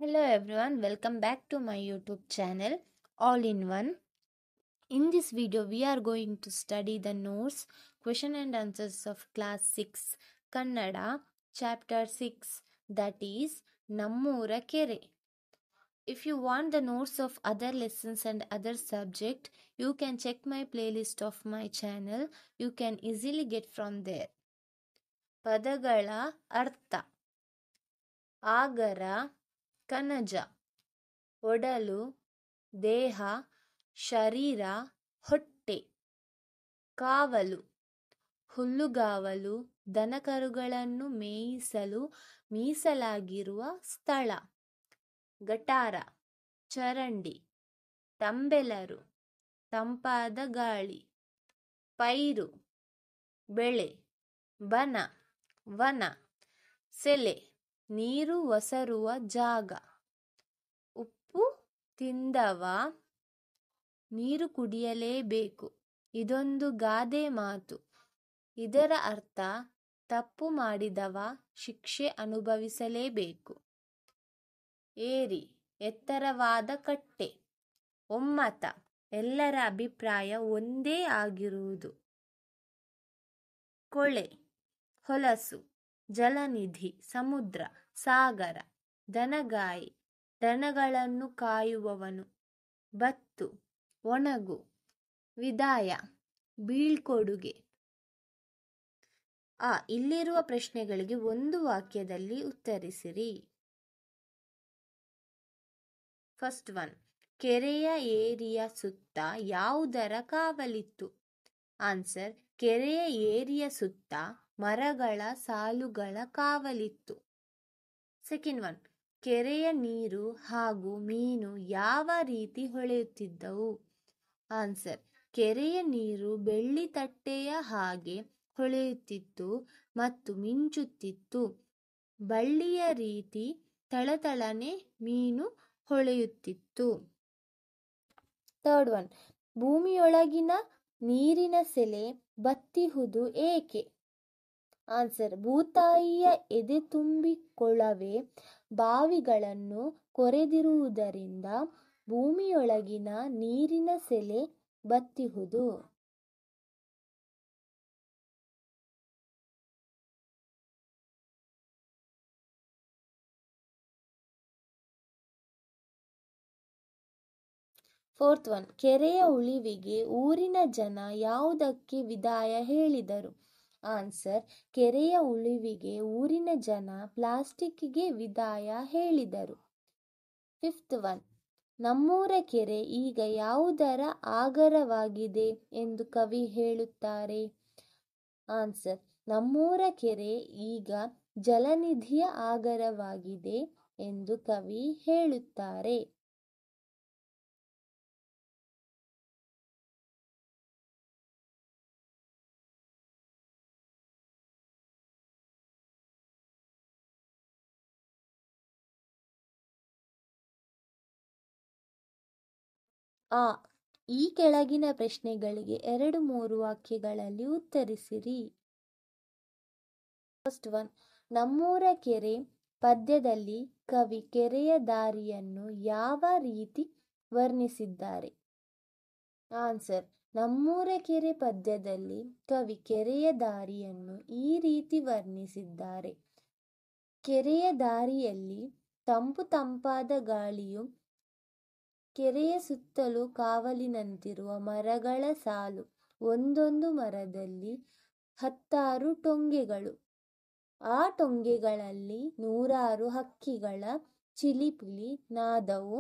Hello everyone, welcome back to my YouTube channel All in One. In this video, we are going to study the notes, question and answers of class 6 Kannada, chapter 6, that is Nammura Kere. If you want the notes of other lessons and other subject, you can check my playlist of my channel. You can easily get from there. ಪದಗಳ ಅರ್ಥ: ಆಗರ, ಕನಜ, ಒಡಲು, ದೇಹ, ಶರೀರ, ಹೊಟ್ಟೆ. ಕಾವಲು, ಹುಲ್ಲುಗಾವಲು, ದನಕರುಗಳನ್ನು ಮೇಯಿಸಲು ಮೀಸಲಾಗಿರುವ ಸ್ಥಳ. ಗಟಾರ, ಚರಂಡಿ, ತಂಬೆಲರು, ತಂಪಾದ ಗಾಳಿ. ಪೈರು, ಬೆಳೆ. ಬನ, ವನ, ಸೆಲೆ, ನೀರು ಒಸರುವ ಜಾಗ. ಉಪ್ಪು ತಿಂದವ ನೀರು ಕುಡಿಯಲೇಬೇಕು. ಇದೊಂದು ಗಾದೆ ಮಾತು. ಇದರ ಅರ್ಥ ತಪ್ಪು ಮಾಡಿದವ ಶಿಕ್ಷೆ ಅನುಭವಿಸಲೇಬೇಕು. ಏರಿ, ಎತ್ತರವಾದ ಕಟ್ಟೆ. ಒಮ್ಮತ, ಎಲ್ಲರ ಅಭಿಪ್ರಾಯ ಒಂದೇ ಆಗಿರುವುದು. ಕೊಳೆ, ಹೊಲಸು, ಜಲನಿಧಿ, ಸಮುದ್ರ, ಸಾಗರ. ದನಗಾಯಿ, ದನಗಳನ್ನು ಕಾಯುವವನು. ಬತ್ತು, ಒಣಗು. ವಿದಾಯ, ಬೀಳ್ಕೊಡುಗೆ. ಇಲ್ಲಿರುವ ಪ್ರಶ್ನೆಗಳಿಗೆ ಒಂದು ವಾಕ್ಯದಲ್ಲಿ ಉತ್ತರಿಸಿರಿ. ಫಸ್ಟ್ ಒನ್, ಕೆರೆಯ ಏರಿಯ ಸುತ್ತ ಯಾವುದರ ಕಾವಲಿತ್ತು? ಆನ್ಸರ್: ಕೆರೆಯ ಏರಿಯ ಸುತ್ತ ಮರಗಳ ಸಾಲುಗಳ ಕಾವಲಿತ್ತು. ಸೆಕೆಂಡ್ ಒನ್, ಕೆರೆಯ ನೀರು ಹಾಗೂ ಮೀನು ಯಾವ ರೀತಿ ಹೊಳೆಯುತ್ತಿದ್ದವು? ಆನ್ಸರ್: ಕೆರೆಯ ನೀರು ಬೆಳ್ಳಿ ತಟ್ಟೆಯ ಹಾಗೆ ಹೊಳೆಯುತ್ತಿತ್ತು ಮತ್ತು ಮಿಂಚುತ್ತಿತ್ತು. ಬಳ್ಳಿಯ ರೀತಿ ಥಳಥಳನೆ ಮೀನು ಹೊಳೆಯುತ್ತಿತ್ತು. ಥರ್ಡ್ ಒನ್, ಭೂಮಿಯೊಳಗಿನ ನೀರಿನ ಸೆಲೆ ಬತ್ತಿಹುದು ಏಕೆ? ಆನ್ಸರ್: ಭೂತಾಯಿಯ ಎದೆ ತುಂಬಿಕೊಳ್ಳವೆ ಬಾವಿಗಳನ್ನು ಕೊರೆದಿರುವುದರಿಂದ ಭೂಮಿಯೊಳಗಿನ ನೀರಿನ ಸೆಲೆ ಬತ್ತಿಹುದು. ಫೋರ್ತ್ ಒನ್, ಕೆರೆಯ ಉಳಿವಿಗೆ ಊರಿನ ಜನ ಯಾವುದಕ್ಕೆ ವಿದಾಯ ಹೇಳಿದರು? ಆನ್ಸರ್: ಕೆರೆಯ ಉಳಿವಿಗೆ ಊರಿನ ಜನ ಪ್ಲಾಸ್ಟಿಕ್ಗೆ ವಿದಾಯ ಹೇಳಿದರು. ಫಿಫ್ತ್ ಒನ್, ನಮ್ಮೂರ ಕೆರೆ ಈಗ ಯಾವುದರ ಆಗರವಾಗಿದೆ ಎಂದು ಕವಿ ಹೇಳುತ್ತಾರೆ? ಆನ್ಸರ್: ನಮ್ಮೂರ ಕೆರೆ ಈಗ ಜಲನಿಧಿಯ ಆಗರವಾಗಿದೆ ಎಂದು ಕವಿ ಹೇಳುತ್ತಾರೆ. ಈ ಕೆಳಗಿನ ಪ್ರಶ್ನೆಗಳಿಗೆ 2-3 ವಾಕ್ಯಗಳಲ್ಲಿ ಉತ್ತರಿಸಿರಿ. ಫಸ್ಟ್ ಒನ್, ನಮ್ಮೂರ ಕೆರೆ ಪದ್ಯದಲ್ಲಿ ಕವಿ ಕೆರೆಯ ದಾರಿಯನ್ನು ಯಾವ ರೀತಿ ವರ್ಣಿಸಿದ್ದಾರೆ? ಆನ್ಸರ್: ನಮ್ಮೂರ ಕೆರೆ ಪದ್ಯದಲ್ಲಿ ಕವಿ ಕೆರೆಯ ದಾರಿಯನ್ನು ಈ ರೀತಿ ವರ್ಣಿಸಿದ್ದಾರೆ. ಕೆರೆಯ ದಾರಿಯಲ್ಲಿ ತಂಪಾದ ಗಾಳಿಯು, ಕೆರೆಯ ಸುತ್ತಲೂ ಕಾವಲಿನಂತಿರುವ ಮರಗಳ ಸಾಲು, ಒಂದೊಂದು ಮರದಲ್ಲಿ 10 ಟೊಂಗೆಗಳು, ಆ ಟೊಂಗೆಗಳಲ್ಲಿ 100 ಹಕ್ಕಿಗಳ ಚಿಲಿಪಿಲಿ ನಾದವು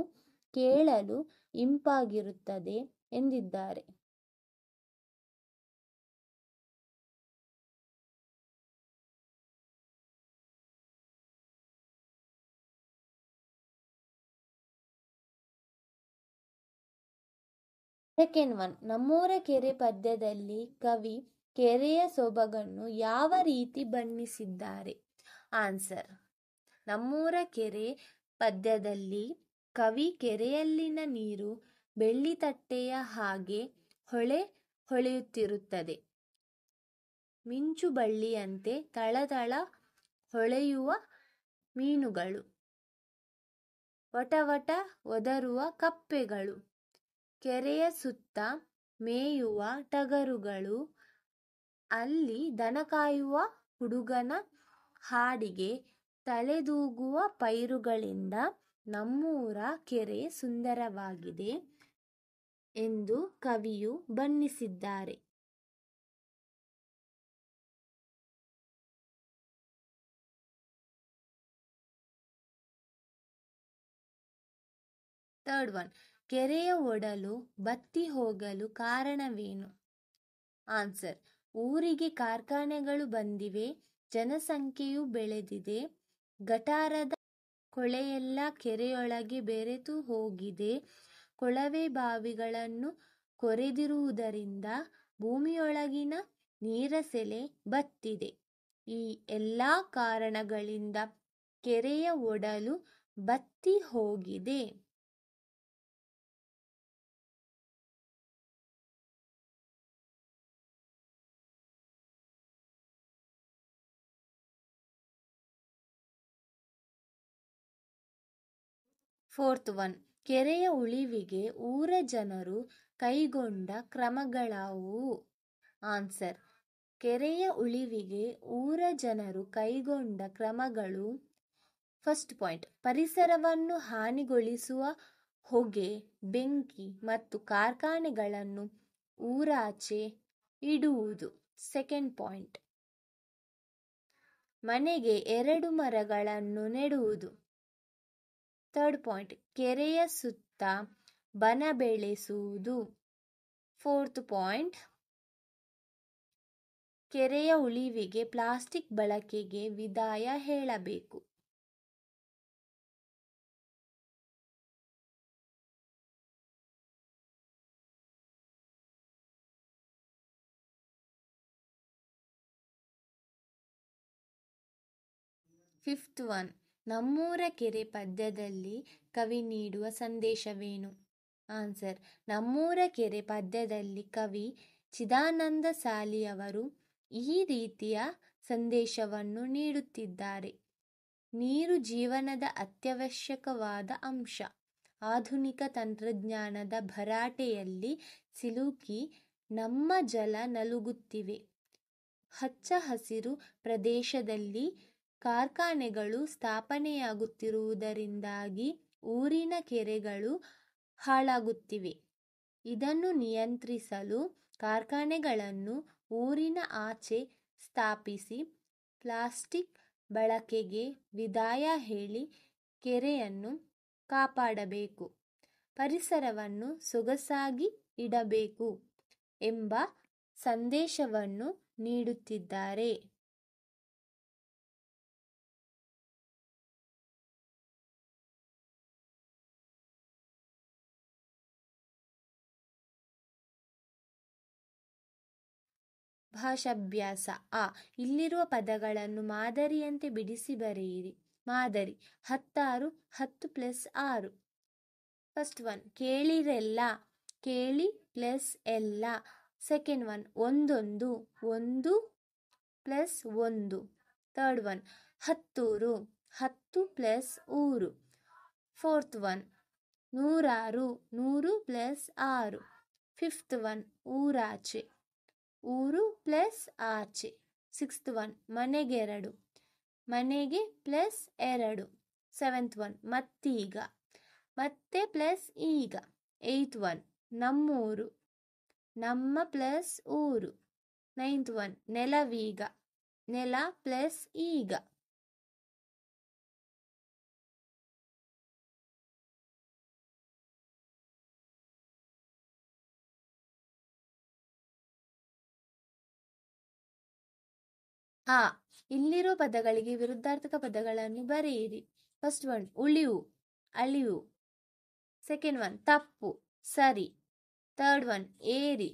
ಕೇಳಲು ಇಂಪಾಗಿರುತ್ತದೆ ಎಂದಿದ್ದಾರೆ. ಸೆಕೆಂಡ್ ಒನ್, ನಮ್ಮೂರ ಕೆರೆ ಪದ್ಯದಲ್ಲಿ ಕವಿ ಕೆರೆಯ ಸೊಬಗನ್ನು ಯಾವ ರೀತಿ ಬಣ್ಣಿಸಿದ್ದಾರೆ? ಆನ್ಸರ್: ನಮ್ಮೂರ ಕೆರೆ ಪದ್ಯದಲ್ಲಿ ಕವಿ ಕೆರೆಯಲ್ಲಿನ ನೀರು ಬೆಳ್ಳಿ ತಟ್ಟೆಯ ಹಾಗೆ ಹೊಳೆಯುತ್ತಿರುತ್ತದೆ. ಮಿಂಚು ಬಳ್ಳಿಯಂತೆ ಥಳಥಳ ಹೊಳೆಯುವ ಮೀನುಗಳು. ವಟವಟ ಒದರುವ ಕಪ್ಪೆಗಳು, ಕೆರೆಯ ಸುತ್ತ ಮೇಯುವ ಟಗರುಗಳು, ಅಲ್ಲಿ ದನ ಕಾಯುವ ಹುಡುಗನ ಹಾಡಿಗೆ ತಲೆದೂಗುವ ಪೈರುಗಳಿಂದ ನಮ್ಮೂರ ಕೆರೆ ಸುಂದರವಾಗಿದೆ ಎಂದು ಕವಿಯು ಬಣ್ಣಿಸಿದ್ದಾರೆ. ಥರ್ಡ್ ಒನ್, ಕೆರೆಯ ಒಡಲು ಬತ್ತಿ ಹೋಗಲು ಕಾರಣವೇನು? ಆನ್ಸರ್, ಊರಿಗೆ ಕಾರ್ಖಾನೆಗಳು ಬಂದಿವೆ, ಜನಸಂಖ್ಯೆಯು ಬೆಳೆದಿದೆ, ಗಟಾರದ ಕೊಳೆಯೆಲ್ಲ ಕೆರೆಯೊಳಗೆ ಬೆರೆತು ಹೋಗಿದೆ, ಕೊಳವೆ ಬಾವಿಗಳನ್ನು ಕೊರೆದಿರುವುದರಿಂದ ಭೂಮಿಯೊಳಗಿನ ನೀರಸೆಲೆ ಬತ್ತಿದೆ. ಈ ಎಲ್ಲ ಕಾರಣಗಳಿಂದ ಕೆರೆಯ ಒಡಲು ಬತ್ತಿ ಹೋಗಿದೆ. ಫೋರ್ತ್ ಒನ್, ಕೆರೆಯ ಉಳಿವಿಗೆ ಊರ ಜನರು ಕೈಗೊಂಡ ಕ್ರಮಗಳಾವುವು? ಆನ್ಸರ್, ಕೆರೆಯ ಉಳಿವಿಗೆ ಊರ ಜನರು ಕೈಗೊಂಡ ಕ್ರಮಗಳು: ಫಸ್ಟ್ ಪಾಯಿಂಟ್, ಪರಿಸರವನ್ನು ಹಾನಿಗೊಳಿಸುವ ಹೊಗೆ, ಬೆಂಕಿ ಮತ್ತು ಕಾರ್ಖಾನೆಗಳನ್ನು ಊರಾಚೆ ಇಡುವುದು. ಸೆಕೆಂಡ್ ಪಾಯಿಂಟ್, ಮನೆಗೆ 2 ಮರಗಳನ್ನು ನೆಡುವುದು. ಥರ್ಡ್ ಪಾಯಿಂಟ್, ಕೆರೆಯ ಸುತ್ತ ಬನ ಬೆಳೆಸುವುದು. ಫೋರ್ತ್ ಪಾಯಿಂಟ್, ಕೆರೆಯ ಉಳಿವಿಗೆ ಪ್ಲಾಸ್ಟಿಕ್ ಬಳಕೆಗೆ ವಿದಾಯ ಹೇಳಬೇಕು. ಫಿಫ್ತ್ ಒನ್, ನಮ್ಮೂರ ಕೆರೆ ಪದ್ಯದಲ್ಲಿ ಕವಿ ನೀಡುವ ಸಂದೇಶವೇನು? ಆನ್ಸರ್, ನಮ್ಮೂರ ಕೆರೆ ಪದ್ಯದಲ್ಲಿ ಕವಿ ಚಿದಾನಂದ ಸಾಲಿಯವರು ಈ ರೀತಿಯ ಸಂದೇಶವನ್ನು ನೀಡುತ್ತಿದ್ದಾರೆ. ನೀರು ಜೀವನದ ಅತ್ಯವಶ್ಯಕವಾದ ಅಂಶ. ಆಧುನಿಕ ತಂತ್ರಜ್ಞಾನದ ಭರಾಟೆಯಲ್ಲಿ ಸಿಲುಕಿ ನಮ್ಮ ಜಲ ನಲುಗುತ್ತಿವೆ. ಹಚ್ಚ ಹಸಿರು ಪ್ರದೇಶದಲ್ಲಿ ಕಾರ್ಖಾನೆಗಳು ಸ್ಥಾಪನೆಯಾಗುತ್ತಿರುವುದರಿಂದಾಗಿ ಊರಿನ ಕೆರೆಗಳು ಹಾಳಾಗುತ್ತಿವೆ. ಇದನ್ನು ನಿಯಂತ್ರಿಸಲು ಕಾರ್ಖಾನೆಗಳನ್ನು ಊರಿನ ಆಚೆ ಸ್ಥಾಪಿಸಿ ಪ್ಲಾಸ್ಟಿಕ್ ಬಳಕೆಗೆ ವಿದಾಯ ಹೇಳಿ ಕೆರೆಯನ್ನು ಕಾಪಾಡಬೇಕು, ಪರಿಸರವನ್ನು ಸೊಗಸಾಗಿ ಇಡಬೇಕು ಎಂಬ ಸಂದೇಶವನ್ನು ನೀಡುತ್ತಿದ್ದಾರೆ. ಭಾಷಾಭ್ಯಾಸ. ಇಲ್ಲಿರುವ ಪದಗಳನ್ನು ಮಾದರಿಯಂತೆ ಬಿಡಿಸಿ ಬರೆಯಿರಿ. ಮಾದರಿ: 16, 10 + 6. ಫಸ್ಟ್ ಒನ್, ಕೇಳಿರೆಲ್ಲ, ಕೇಳಿ ಪ್ಲಸ್ ಎಲ್ಲ. ಸೆಕೆಂಡ್ ಒನ್, ಒಂದೊಂದು, 1 + 1. ಥರ್ಡ್ ಒನ್, ಹತ್ತೂರು, 10 + ಊರು. ಫೋರ್ತ್ ಒನ್, ನೂರಾರು, 100 + 6. ಫಿಫ್ತ್ ಒನ್, ಊರಾಚೆ, ಊರು + ಆಚೆ. ಸಿಕ್ಸ್ತ್ ಒನ್, ಮನೆಗೆರಡು, ಮನೆಗೆ +2. ಸೆವೆಂತ್ ಒನ್, ಮತ್ತೀಗ, ಮತ್ತೆ + ಈಗ. ಏಯ್ತ್ ಒನ್, ನಮ್ಮೂರು, ನಮ್ಮ + ಊರು. ನೈನ್ತ್ ಒನ್, ನೆಲವೀಗ, ನೆಲ + ಈಗ. ಇಲ್ಲಿರುವ ಪದಗಳಿಗೆ ವಿರುದ್ಧಾರ್ಥಕ ಪದಗಳನ್ನು ಬರೆಯಿರಿ. ಫಸ್ಟ್ ಒನ್, ಉಳಿವು, ಅಳಿವು. ಸೆಕೆಂಡ್ ಒನ್, ತಪ್ಪು, ಸರಿ. ಥರ್ಡ್ ಒನ್, ಏರಿ,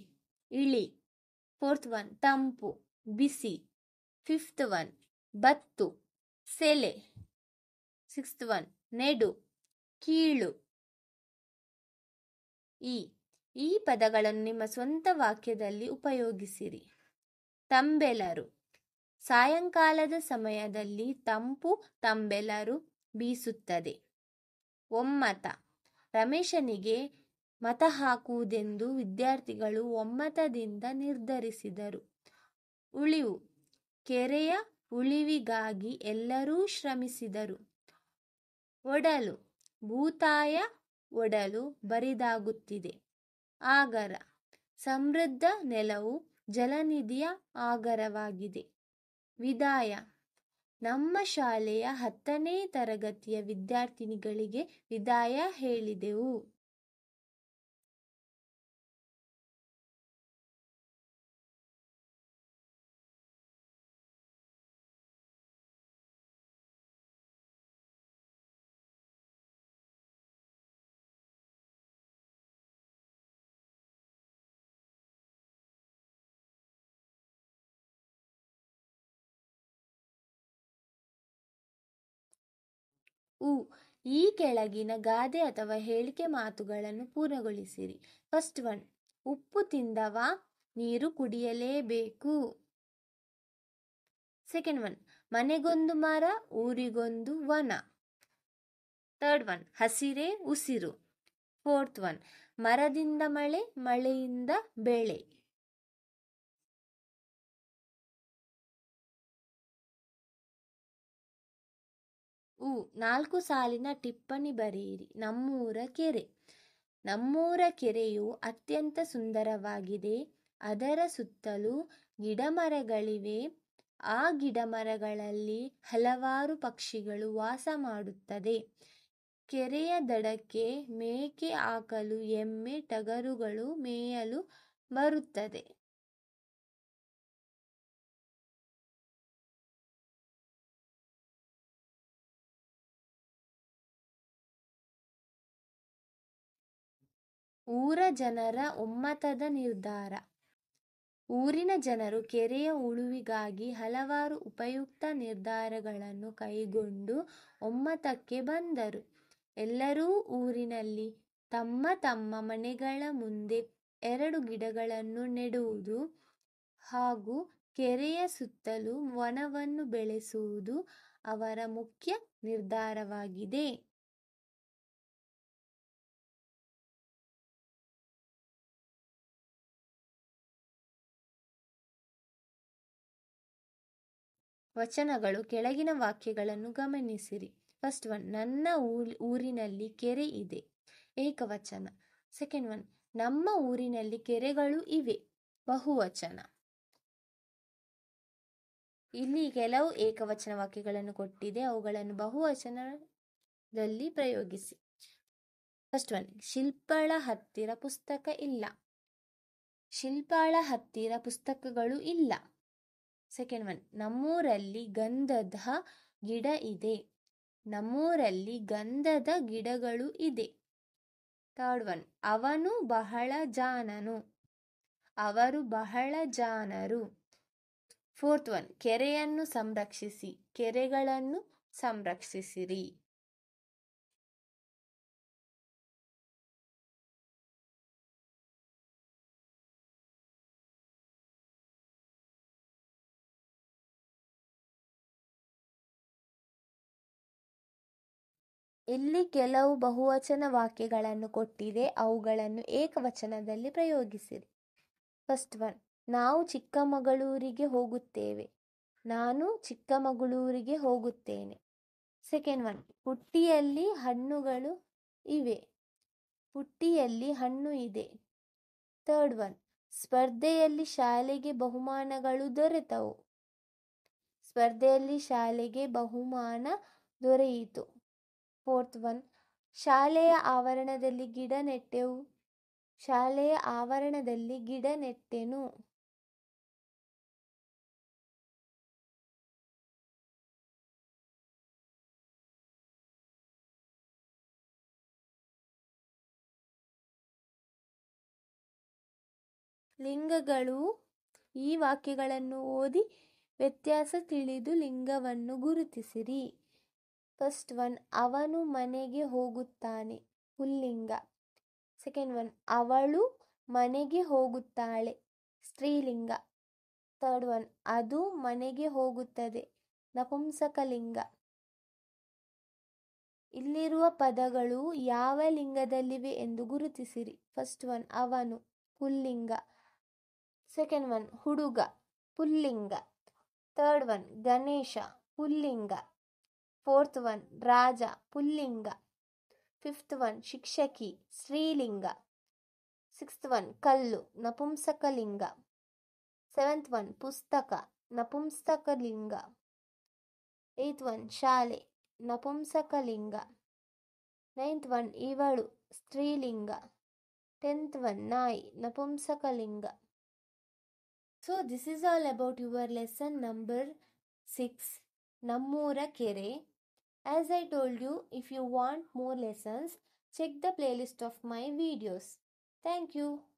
ಇಳಿ. ಫೋರ್ತ್ ಒನ್, ತಂಪು, ಬಿಸಿ. ಫಿಫ್ತ್ ಒನ್, ಬತ್ತು, ಸೆಲೆ. ಸಿಕ್ಸ್ತ್ ಒನ್, ನೆಡು, ಕೀಳು. ಈ ಪದಗಳನ್ನು ನಿಮ್ಮ ಸ್ವಂತ ವಾಕ್ಯದಲ್ಲಿ ಉಪಯೋಗಿಸಿರಿ. ತಂಬೆಲರು, ಸಾಯಂಕಾಲದ ಸಮಯದಲ್ಲಿ ತಂಪು ತಂಬೆಲರು ಬೀಸುತ್ತದೆ. ಒಮ್ಮತ. ರಮೇಶನಿಗೆ ಮತ ಹಾಕುವುದೆಂದು ವಿದ್ಯಾರ್ಥಿಗಳು ಒಮ್ಮತದಿಂದ ನಿರ್ಧರಿಸಿದರು. ಉಳಿವು. ಕೆರೆಯ ಉಳಿವಿಗಾಗಿ ಎಲ್ಲರೂ ಶ್ರಮಿಸಿದರು. ಒಡಲು. ಭೂತಾಯ ಒಡಲು ಬರಿದಾಗುತ್ತಿದೆ. ಆಗರ. ಸಮೃದ್ಧ ನೆಲವು ಜಲನಿಧಿಯ ಆಗರವಾಗಿದೆ. ವಿದಾಯ. ನಮ್ಮ ಶಾಲೆಯ 10ನೇ ತರಗತಿಯ ವಿದ್ಯಾರ್ಥಿನಿಗಳಿಗೆ ವಿದಾಯ ಹೇಳಿದೆವು. ಈ ಕೆಳಗಿನ ಗಾದೆ ಅಥವಾ ಹೇಳಿಕೆ ಮಾತುಗಳನ್ನು ಪೂರ್ಣಗೊಳಿಸಿರಿ. ಫಸ್ಟ್ ಒನ್, ಉಪ್ಪು ತಿಂದವ ನೀರು ಕುಡಿಯಲೇಬೇಕು. ಸೆಕೆಂಡ್ ಒನ್, ಮನೆಗೊಂದು ಮರ ಊರಿಗೊಂದು ವನ. ಥರ್ಡ್ ಒನ್, ಹಸಿರೇ ಉಸಿರು. ಫೋರ್ತ್ ಒನ್, ಮರದಿಂದ ಮಳೆ ಮಳೆಯಿಂದ ಬೆಳೆ. ಉ 4 ಸಾಲಿನ ಟಿಪ್ಪಣಿ ಬರೆಯಿರಿ. ನಮ್ಮೂರ ಕೆರೆ. ನಮ್ಮೂರ ಕೆರೆಯು ಅತ್ಯಂತ ಸುಂದರವಾಗಿದೆ. ಅದರ ಸುತ್ತಲೂ ಗಿಡಮರಗಳಿವೆ. ಆ ಗಿಡಮರಗಳಲ್ಲಿ ಹಲವಾರು ಪಕ್ಷಿಗಳು ವಾಸ ಮಾಡುತ್ತದೆ. ಕೆರೆಯ ದಡಕ್ಕೆ ಮೇಕೆ, ಆಕಳು, ಎಮ್ಮೆ, ಟಗರುಗಳು ಮೇಯಲು ಬರುತ್ತದೆ. ಊರ ಜನರ ಒಮ್ಮತದ ನಿರ್ಧಾರ. ಊರಿನ ಜನರು ಕೆರೆಯ ಉಳಿವಿಗಾಗಿ ಹಲವಾರು ಉಪಯುಕ್ತ ನಿರ್ಧಾರಗಳನ್ನು ಕೈಗೊಂಡು ಒಮ್ಮತಕ್ಕೆ ಬಂದರು. ಎಲ್ಲರೂ ಊರಿನಲ್ಲಿ ತಮ್ಮ ತಮ್ಮ ಮನೆಗಳ ಮುಂದೆ 2 ಗಿಡಗಳನ್ನು ನೆಡುವುದು ಹಾಗೂ ಕೆರೆಯ ಸುತ್ತಲೂ ವನವನ್ನು ಬೆಳೆಸುವುದು ಅವರ ಮುಖ್ಯ ನಿರ್ಧಾರವಾಗಿದೆ. ವಚನಗಳು. ಕೆಳಗಿನ ವಾಕ್ಯಗಳನ್ನು ಗಮನಿಸಿರಿ. ಫಸ್ಟ್ ಒನ್, ನನ್ನ ಊರಿನಲ್ಲಿ ಕೆರೆ ಇದೆ. ಏಕವಚನ. ಸೆಕೆಂಡ್ ಒನ್, ನಮ್ಮ ಊರಿನಲ್ಲಿ ಕೆರೆಗಳು ಇವೆ. ಬಹುವಚನ. ಇಲ್ಲಿ ಕೆಲವು ಏಕವಚನ ವಾಕ್ಯಗಳನ್ನು ಕೊಟ್ಟಿದೆ, ಅವುಗಳನ್ನು ಬಹುವಚನದಲ್ಲಿ ಪ್ರಯೋಗಿಸಿ. ಫಸ್ಟ್ ಒನ್, ಶಿಲ್ಪಾಳ ಹತ್ತಿರ ಪುಸ್ತಕ ಇಲ್ಲ. ಶಿಲ್ಪಾಳ ಹತ್ತಿರ ಪುಸ್ತಕಗಳು ಇಲ್ಲ. ಸೆಕೆಂಡ್ ಒನ್, ನಮ್ಮೂರಲ್ಲಿ ಗಂಧದ ಗಿಡ ಇದೆ. ನಮ್ಮೂರಲ್ಲಿ ಗಂಧದ ಗಿಡಗಳು ಇದೆ. ಥರ್ಡ್ ಒನ್, ಅವನು ಬಹಳ ಜಾಣನು. ಅವರು ಬಹಳ ಜಾಣರು. ಫೋರ್ತ್ ಒನ್, ಕೆರೆಯನ್ನು ಸಂರಕ್ಷಿಸಿ. ಕೆರೆಗಳನ್ನು ಸಂರಕ್ಷಿಸಿರಿ. ಇಲ್ಲಿ ಕೆಲವು ಬಹುವಚನ ವಾಕ್ಯಗಳನ್ನು ಕೊಟ್ಟಿದೆ, ಅವುಗಳನ್ನು ಏಕವಚನದಲ್ಲಿ ಪ್ರಯೋಗಿಸಿರಿ. ಫಸ್ಟ್ ಒನ್, ನಾವು ಚಿಕ್ಕಮಗಳೂರಿಗೆ ಹೋಗುತ್ತೇವೆ. ನಾನು ಚಿಕ್ಕಮಗಳೂರಿಗೆ ಹೋಗುತ್ತೇನೆ. ಸೆಕೆಂಡ್ ಒನ್, ಪುಟ್ಟಿಯಲ್ಲಿ ಹಣ್ಣುಗಳು ಇವೆ. ಪುಟ್ಟಿಯಲ್ಲಿ ಹಣ್ಣು ಇದೆ. ಥರ್ಡ್ ಒನ್, ಸ್ಪರ್ಧೆಯಲ್ಲಿ ಶಾಲೆಗೆ ಬಹುಮಾನಗಳು ದೊರೆತವು. ಸ್ಪರ್ಧೆಯಲ್ಲಿ ಶಾಲೆಗೆ ಬಹುಮಾನ ದೊರೆಯಿತು. ಫೋರ್ತ್ ಒನ್, ಶಾಲೆಯ ಆವರಣದಲ್ಲಿ ಗಿಡ ನೆಟ್ಟೆವು. ಶಾಲೆಯ ಆವರಣದಲ್ಲಿ ಗಿಡ ನೆಟ್ಟೆನು. ಲಿಂಗಗಳು. ಈ ವಾಕ್ಯಗಳನ್ನು ಓದಿ ವ್ಯತ್ಯಾಸ ತಿಳಿದು ಲಿಂಗವನ್ನು ಗುರುತಿಸಿರಿ. ಫಸ್ಟ್ ಒನ್, ಅವನು ಮನೆಗೆ ಹೋಗುತ್ತಾನೆ. ಪುಲ್ಲಿಂಗ. ಸೆಕೆಂಡ್ ಒನ್, ಅವಳು ಮನೆಗೆ ಹೋಗುತ್ತಾಳೆ. ಸ್ತ್ರೀಲಿಂಗ. ಥರ್ಡ್ ಒನ್, ಅದು ಮನೆಗೆ ಹೋಗುತ್ತದೆ. ನಪುಂಸಕಲಿಂಗ. ಇಲ್ಲಿರುವ ಪದಗಳು ಯಾವ ಲಿಂಗದಲ್ಲಿವೆ ಎಂದು ಗುರುತಿಸಿರಿ. ಫಸ್ಟ್ ಒನ್ ಅವನು ಪುಲ್ಲಿಂಗ. ಸೆಕೆಂಡ್ ಒನ್ ಹುಡುಗ ಪುಲ್ಲಿಂಗ. ಥರ್ಡ್ ಒನ್ ಗಣೇಶ ಪುಲ್ಲಿಂಗ. ಫೋರ್ತ್ ಒನ್ ರಾಜ ಪುಲ್ಲಿಂಗ. ಫಿಫ್ತ್ ಒನ್ ಶಿಕ್ಷಕಿ ಸ್ತ್ರೀಲಿಂಗ. ಸಿಕ್ಸ್ತ್ ಒನ್ ಕಲ್ಲು ನಪುಂಸಕಲಿಂಗ. ಸೆವೆಂತ್ ಒನ್ ಪುಸ್ತಕ ನಪುಂಸಕಲಿಂಗ. ಏಯ್ತ್ ಒನ್ ಶಾಲೆ ನಪುಂಸಕಲಿಂಗ. ನೈನ್ತ್ ಒನ್ ಇವಳು ಸ್ತ್ರೀಲಿಂಗ. 10th one ನಾಯಿ ನಪುಂಸಕಲಿಂಗ. So this is all about your lesson number 6 Nammura Kere. As I told you, if you want more lessons, check the playlist of my videos. Thank you.